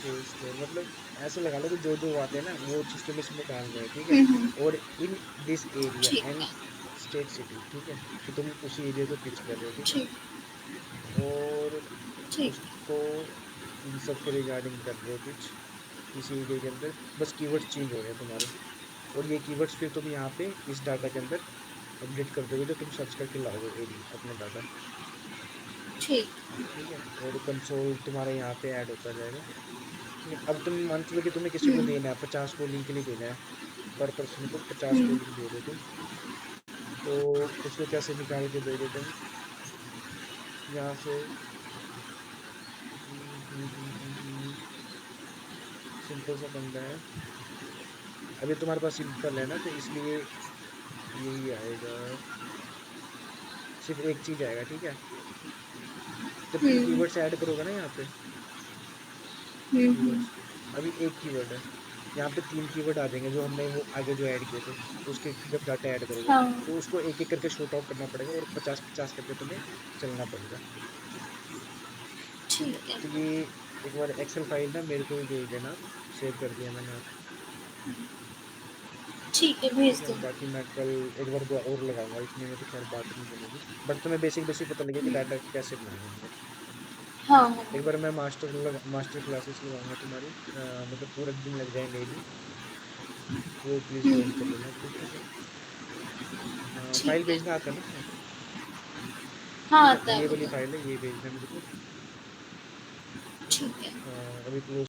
शूज स्टोर, मतलब ऐसे लगा लो कि जो जो आते हैं ना वो चीज तुम इसमें डाल रहे हो, ठीक है। हुँ, हुँ, और इन दिस एरिया ठीक एंड है, स्टेट सिटी, ठीक है, कि तुम उसी एरिया को पिच कर रहे हो, ठीक है। ठीक, और ठीक। उसको इन सब के रिगार्डिंग कर रहे हो पिच, इसी एरिया के अंदर, बस कीवर्ड्स चेंज हो रहे हैं तुम्हारे। और ये कीवर्ड्स फिर तुम यहाँ पे इस डाटा के अंदर अपडेट कर दोगे, जो तुम सर्च करके लाओगे एरिया अपना डाटा, ठीक। ठीक है। और कंसोल तुम्हारा यहाँ पे ऐड होता जाएगा, ठीक है। अब तुम मान लो कि तुम्हें किसी को हुँ, देना है, 50 कॉलिंग के लिए देना है, पर पर्सन को 50 हुँ, कॉलिंग दे रहे हो तुम, तो उसको कैसे निकाल के दोगे तुम, यहाँ से सिंपल सा बंदा है, अभी तुम्हारे पास सिंपल है ना, तो इसलिए यही आएगा, सिर्फ एक चीज आएगा, ठीक है। जब तुम हुँ, कीवर्ड्स ऐड करोगे ना यहाँ पे, हुँ, हुँ, कीवर्ड्स, अभी एक कीवर्ड है, यहाँ पे 3 कीवर्ड आ जाएंगे जो हमने वो आगे जो ऐड किए थे, उसके जब डाटा ऐड करोगे, हाँ, तो उसको एक एक करके शॉर्ट आउट करना पड़ेगा और 50-50 करके तुम्हें चलना पड़ेगा। ठीक है, ठीक है, तो ये एक बार एक्सेल फाइल ना मेरे को भी भेज देना, सेव कर दिया मैंने आप, ठीक है, ठीक भेज है। दूँगी। बाकी मैं कल एक बार और लगाऊंगा, इतने में तो खैर बात नहीं बनेगी, बट तुम्हें बेसिक बेसिक पता लगेगा कि डाटा कैसे बनाना है। हाँ, हाँ, एक बार मैं मास्टर क्लासेस लगाऊंगा तुम्हारी, मतलब पूरा दिन लग जाए मे भी, वो प्लीज हुँ, ज्वाइन कर लेना, ठीक है। ठीक फाइल है। भेजना आता है ना तुम्हें, हाँ, ठीक है, आता है ये वो वाली तो। फाइल है, ये भेजना मेरे को, ठीक है। ठीक है। अभी क्लोज